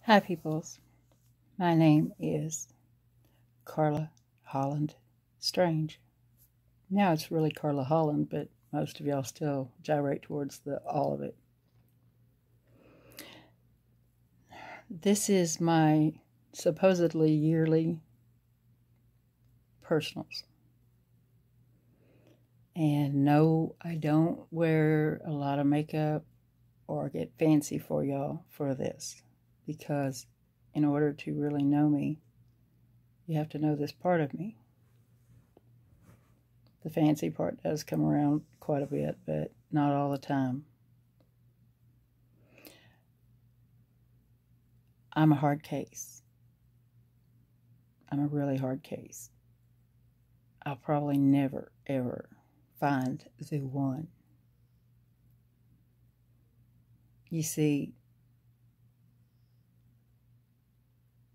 Hi, peoples. My name is Carla Holland Strange. Now it's really Carla Holland, but most of y'all still gyrate towards the all of it. This is my supposedly yearly personals. And no, I don't wear a lot of makeup or get fancy for y'all for this, because in order to really know me, you have to know this part of me. The fancy part does come around quite a bit, but not all the time. I'm a hard case. I'm a really hard case. I'll probably never, ever find the one. You see,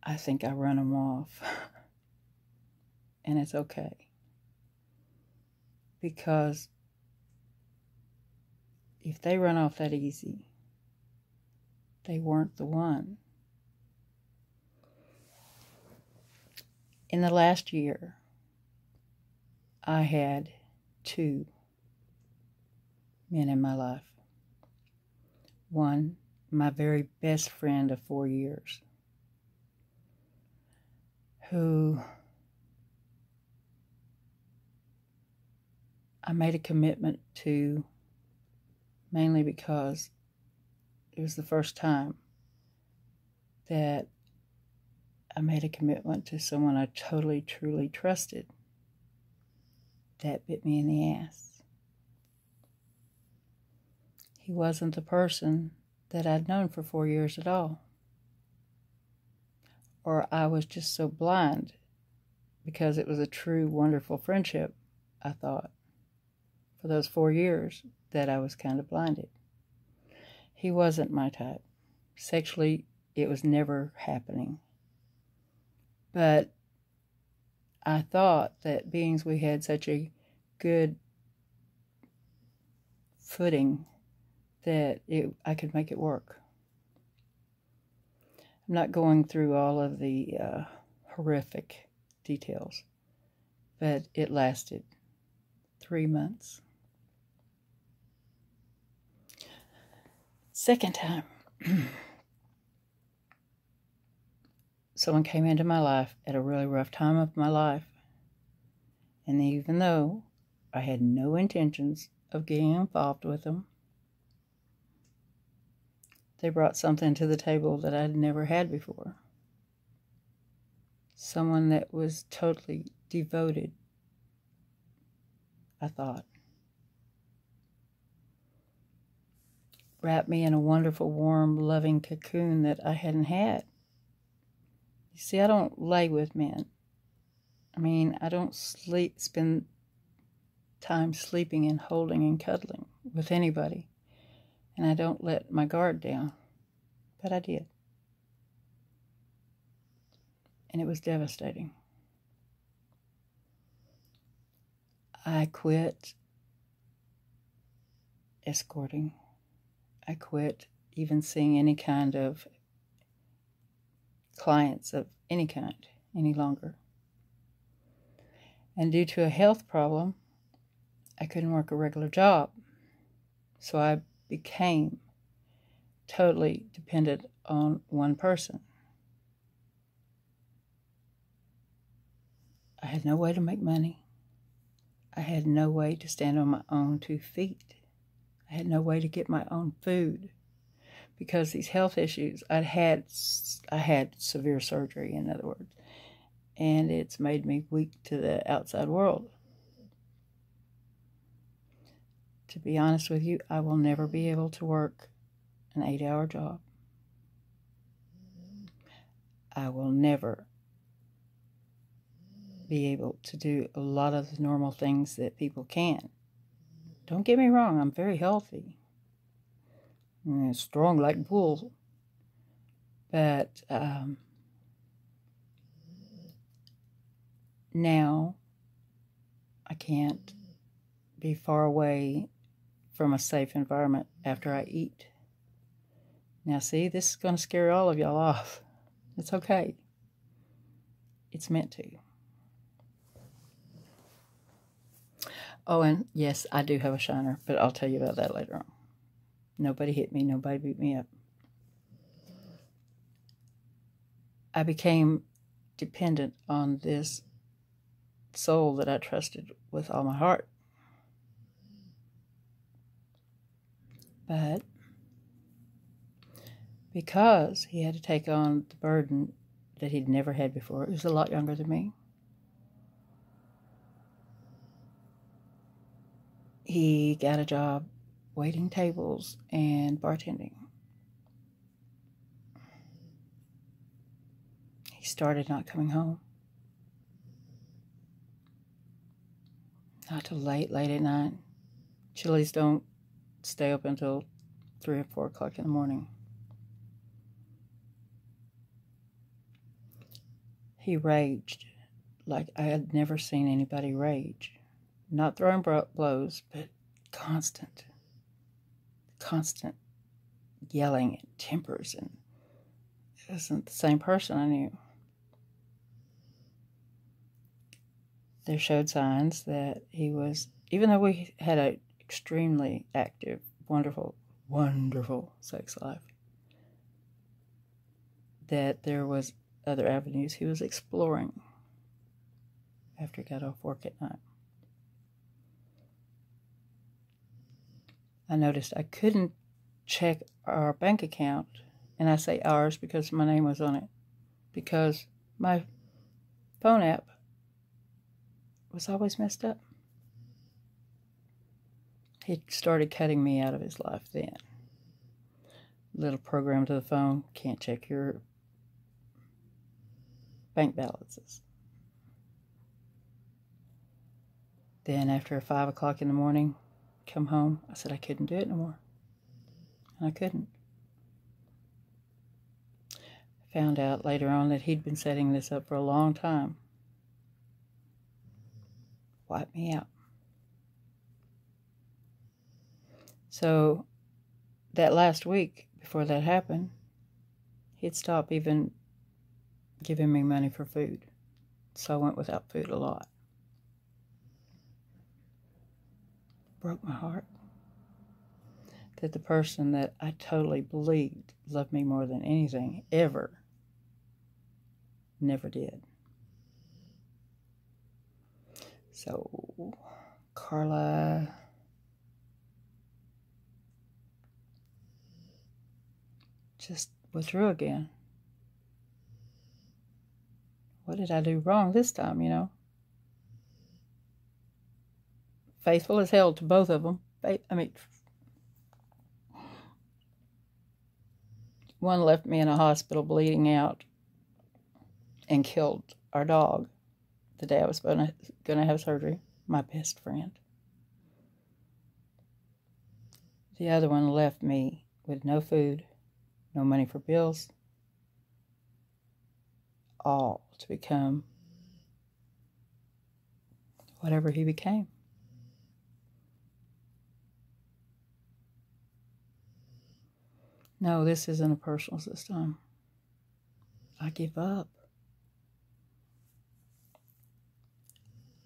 I think I run them off. And it's okay. Because if they run off that easy, they weren't the one. In the last year, I had 2 men in my life. One, my very best friend of 4 years, who I made a commitment to, mainly because it was the first time that I made a commitment to someone I totally, truly trusted. That bit me in the ass. He wasn't the person that I'd known for 4 years at all. Or I was just so blind, because it was a true, wonderful friendship, I thought, for those 4 years, that I was kind of blinded. He wasn't my type. Sexually, it was never happening. But I thought that being we had such a good footing that I could make it work. I'm not going through all of the horrific details, but it lasted 3 months. Second time, someone came into my life at a really rough time of my life, and even though I had no intentions of getting involved with them, they brought something to the table that I'd never had before. Someone that was totally devoted, I thought. Wrapped me in a wonderful, warm, loving cocoon that I hadn't had. You see, I don't lay with men. I don't spend time sleeping and holding and cuddling with anybody. And I don't let my guard down. But I did. And it was devastating. I quit escorting. I quit even seeing any kind of clients of any kind any longer. And due to a health problem, I couldn't work a regular job. So I became totally dependent on one person. I had no way to make money. I had no way to stand on my own 2 feet. I had no way to get my own food, because these health issues, I had severe surgery, in other words, and it's made me weak to the outside world. To be honest with you, I will never be able to work an 8-hour job. I will never be able to do a lot of the normal things that people can. Don't get me wrong, I'm very healthy. I'm strong like bull. But now I can't be far away from a safe environment after I eat. Now, see, this is going to scare all of y'all off. It's okay. It's meant to. Oh, and yes, I do have a shiner, but I'll tell you about that later on. Nobody hit me. Nobody beat me up. I became dependent on this soul that I trusted with all my heart. But because he had to take on the burden that he'd never had before, he was a lot younger than me. He got a job waiting tables and bartending. He started not coming home. Not till late at night. Chili's don't stay up until 3 or 4 o'clock in the morning. He raged like I had never seen anybody rage. Not throwing blows, but constant yelling and tempers, and it wasn't the same person I knew. There showed signs that he was, even though we had an extremely active, wonderful sex life, that there was other avenues he was exploring after he got off work at night. I noticed I couldn't check our bank account, and I say ours because my name was on it, because my phone app was always messed up. He started cutting me out of his life then. Little program to the phone, can't check your bank balances. Then after 5 o'clock in the morning, come home, I said I couldn't do it no more. And I couldn't. Found out later on that he'd been setting this up for a long time. Wipe me out. So that last week before that happened, he'd stop even giving me money for food. So I went without food a lot. Broke my heart that the person that I totally believed loved me more than anything ever never did. So Carla just withdrew again. What did I do wrong this time, you know? Faithful as hell to both of them. One left me in a hospital bleeding out and killed our dog the day I was going to have surgery, my best friend. The other one left me with no food, no money for bills, all to become whatever he became. No, this isn't a personal system. I give up.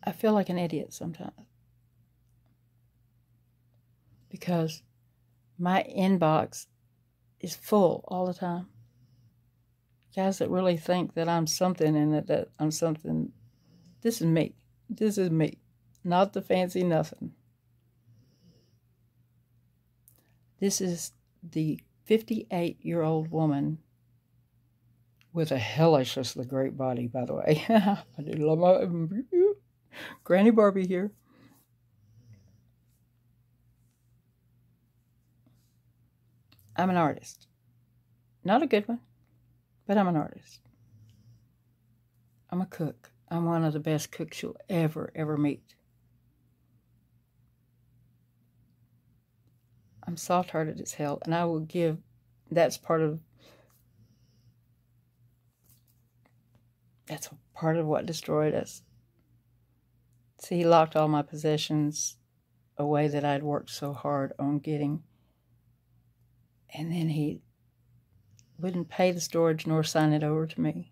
I feel like an idiot sometimes because my inbox is full all the time. Guys that really think that I'm something and that I'm something. This is me. This is me. Not the fancy nothing. This is the 58-year-old woman with a hellishly great body, by the way. I do love my Granny Barbie here. I'm an artist. Not a good one, but I'm an artist. I'm a cook. I'm one of the best cooks you'll ever meet. I'm soft-hearted as hell, and I will give, that's part of what destroyed us. See, he locked all my possessions away that I'd worked so hard on getting, and then he wouldn't pay the storage nor sign it over to me.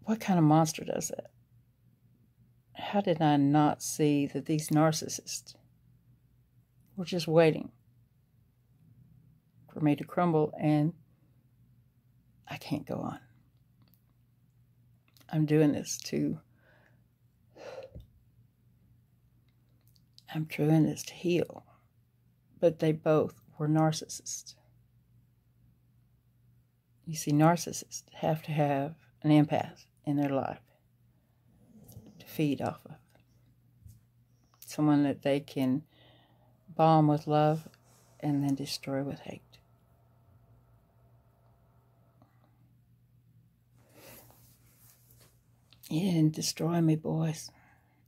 What kind of monster does that? How did I not see that these narcissists were just waiting for me to crumble, and I can't go on. I'm doing this to heal. But they both were narcissists. You see, narcissists have to have an empath in their life to feed off of. Someone that they can bomb with love and then destroy with hate. You didn't destroy me, boys.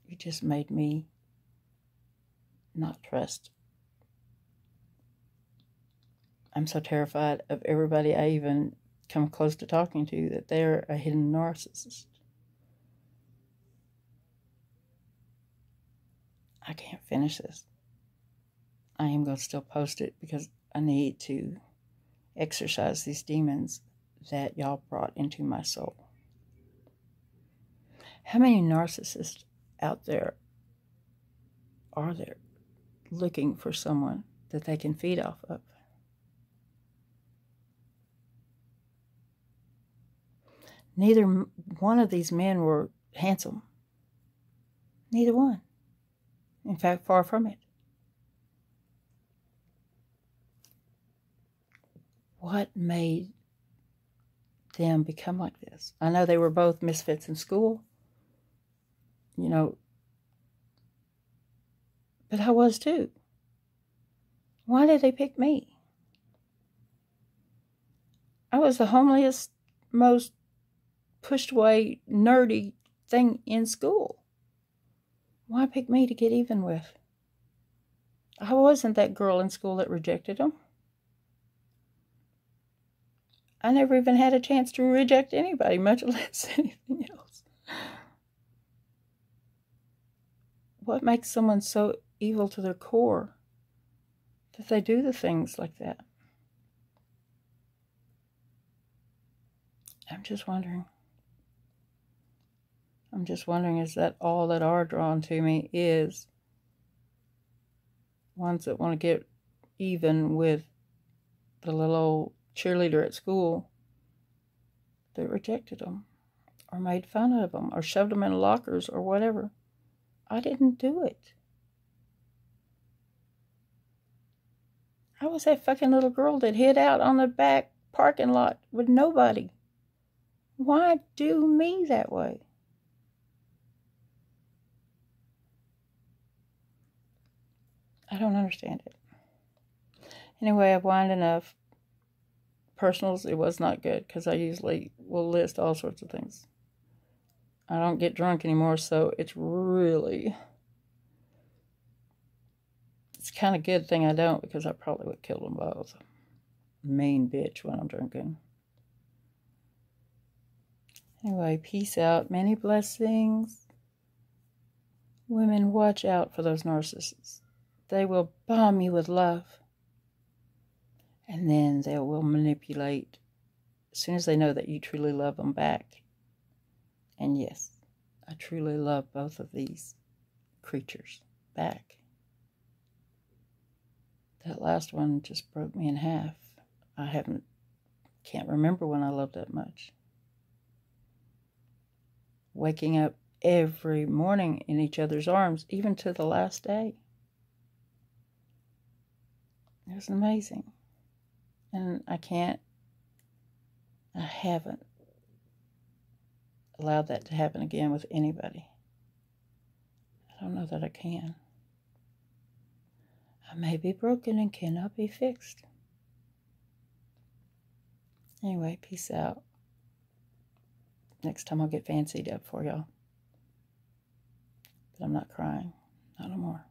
You just made me not trust. I'm so terrified of everybody I even come close to talking to that they're a hidden narcissist. I can't finish this. I am going to still post it because I need to exorcise these demons that y'all brought into my soul. How many narcissists out there are there looking for someone that they can feed off of? Neither one of these men were handsome. Neither one. In fact, far from it. What made them become like this? I know they were both misfits in school. You know, but I was too. Why did they pick me? I was the homeliest, most pushed away, nerdy thing in school. Why pick me to get even with? I wasn't that girl in school that rejected them. I never even had a chance to reject anybody, much less anything else. What makes someone so evil to their core that they do the things like that? I'm just wondering, is that all that are drawn to me is ones that want to get even with the little old cheerleader at school that rejected them or made fun of them or shoved them in lockers or whatever? I didn't do it. I was that fucking little girl that hid out on the back parking lot with nobody. Why do me that way? I don't understand it. Anyway, I've whined enough. Personals, it was not good because I usually will list all sorts of things. I don't get drunk anymore, so it's kind of good thing I don't, because I probably would kill them both. Mean bitch when I'm drinking. Anyway, peace out. Many blessings. Women, watch out for those narcissists. They will bomb you with love. And then they will manipulate as soon as they know that you truly love them back. And yes, I truly love both of these creatures back. That last one just broke me in half. Can't remember when I loved that much. Waking up every morning in each other's arms, even to the last day. It was amazing. And I haven't allowed that to happen again with anybody. I don't know that I can. I may be broken and cannot be fixed. Anyway, peace out. Next time I'll get fancied up for y'all. But I'm not crying. Not no more.